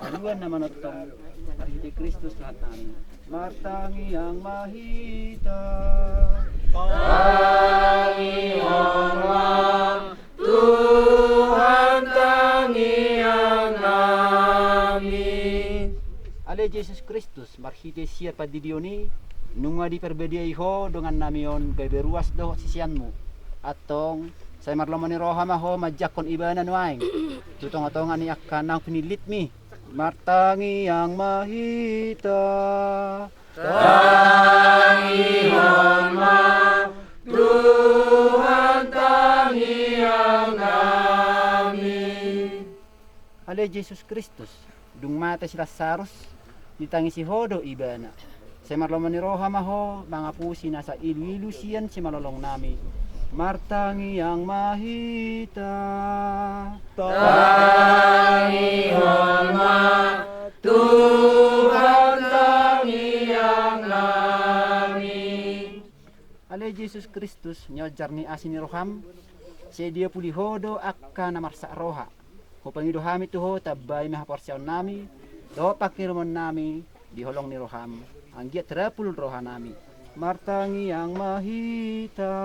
aluan na manotong Ari Kristus lahat namin. Martangi yang mahita Panginoon ma Tuhan tangi ang nami. Ale Jesus Kristus marhite siya padidioni nunga di perbedai ho dengan namion beberuas do sisianmu atong sa marloman ni roha maho majakon ibana nuaing tutong-atongan ni akanang pinilit mi martangi yang mahita Panginoon ma Tuhan tangi ang nami. Ale Jesus Kristus dung mata si Lazarus ditangi si hodo ibana sa marloman ni roha maho mga pusi nasa ilusian si malolong nami martangi yang mahita Panginoon ma Tuhan tangi ang nami. Ale Jesus Kristus nyojar ni asin ni roham si dia puli hodo akka namarsa roha hupangido hami tuho tabay mahaporsyaw nami do pakirmon nami di holong ni roham anggia terapul roha nami martangi yang mahita.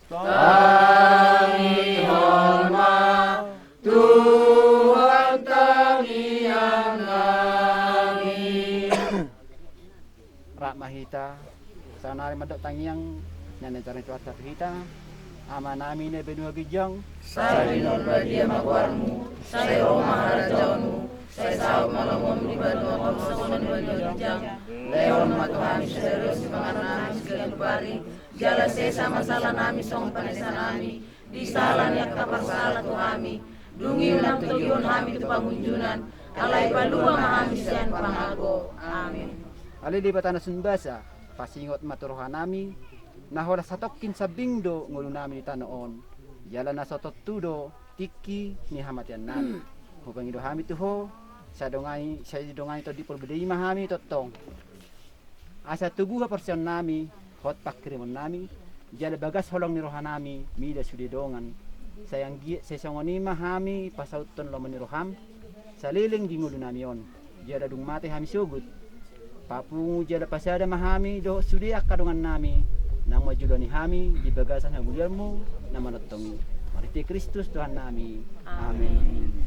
Tangi hormat Tuhan, tangi yang nangis. Rak mahita, sanari madok tangi yang nyanyi cari cuaca kita. Amanami ne benua gijang. Saya minor badia makwarmu, saya Roma rajaunmu, saya sahabat malamum di benua tomsoman benua gijang. Leon matuhami serius manganami segala bari, jala sesa masalah nami song panesa nami, di salah niat kapar salah tuhami, dungi unang tujuan hami tu pangunjunan, alai palua mahami sian pangago. Amin. Ali di batana sunbasa, pasingot maturohanami, nahola satokin sa bingdo ngulu nami di tanoon. Jala na sotot tudo, tiki ni hamatian nami. Hupang ido hami tuho, sa dongai to di perbedai mahami totong. Asa tubuh persen nami, hot pakrimun nami, jala bagas holong ni rohanami, mida sudi dongan. Sayang sesongoni mahami pasauton lo meniroham, saliling di ngulu nami on. Jala dung mati hami sugut. Papungu jala pasada mahami do sudi akadongan nami. Nang majulani hami di bagasan hamuliarmu nama notongi. Mariti Kristus Tuhan nami. Amin.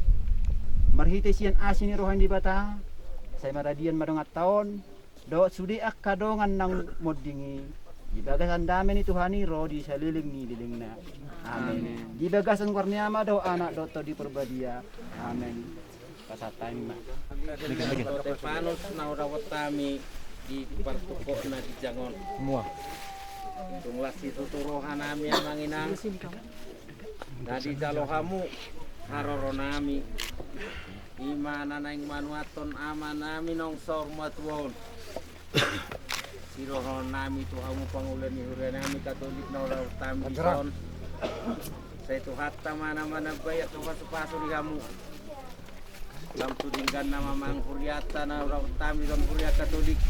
Marhite sian asin ni rohan di bata. Saya maradian madongat taon. Do sudi akadongan nang modingi. Di bagasan dami ni Tuhani ro di saliling ni dilingna. Amin. Di bagasan warniama do anak doto di perbadia. Amin. Pasatay ma. Stefanus na urawat kami di partuko na di Jangon. Semua. Tunglas itu turohan nami yang manginang. Nadi jalohamu haroro nami. Imana naing manuaton ama nami nongsor matuon. Sirohon nami tuhamu pangulan ihure nami Katolik na urawat kami son. Sa itu hatta mana-mana bayak kepas-pasu di kamu. Lam tudinggan nama mang huriata na urawat kami don huriat Katolik.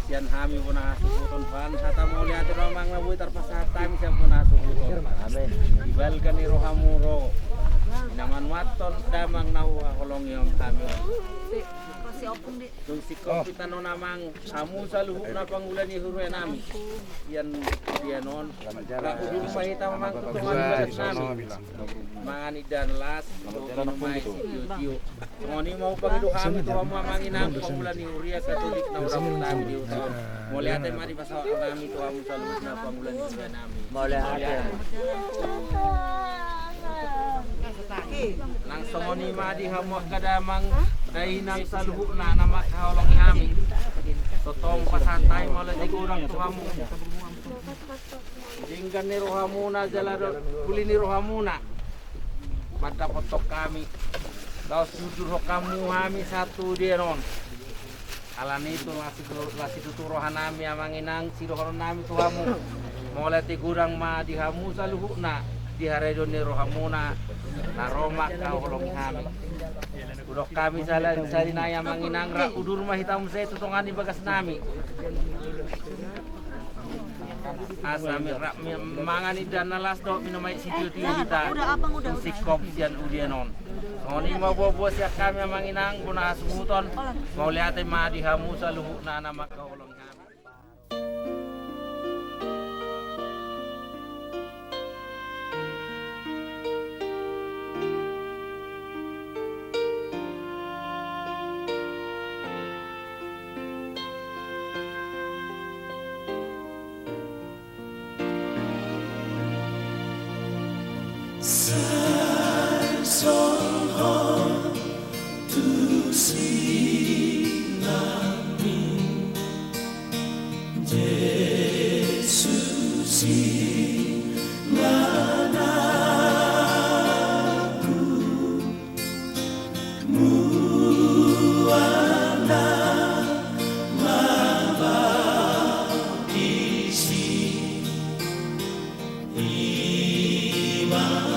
Sian hami puna suhuton pan sata mau lihat romang nabu terpasata mi sian puna suhuton. Amin. Ibalkan ni rohamu ro. Naman waton damang nau holongi om kami. Tung sikop kita non namang kamu saluhuk na pangulan ni hurwe nami. Sian dia non. Laku dulu mahita mamang kutungan balas nami. Mangani dan las. Minumai tiu-tiu. Ngoni mau pangidu kami tuwa mamanginang pangulan ni huria Katolik na urawat kami di utang. Mau lihat mari pasal kami tuwa mu saluhuk na pangulan ni hurwe nami. Mau lihat. Nang songoni madi hamuak kadamang dahinang saluhuk na nama kaolong hami. Totong pasantay mala di kurang tuhamu. Dinggan ni rohamuna jalado kuli ni rohamuna. Mata potok kami. Kau sujud kamu kami satu dia non. Alani itu ngasih tuturohan nami amanginang sirohon nami tuhamu. Mulai tigurang ma dihamu saluhuk na. Di haredon ni rohamuna naromak kau holong kami. Udok kami sali naya manginang ra udur mah hitam saya tutongan di bagas nami. Asami ra mangani dan nalas do minumai situ kita. Sikop sian udienon. Ngoni mau bobo siak kami manginang guna asumuton. Mau lihat ma dihamu saluhuk na nama kau holong kami. Iman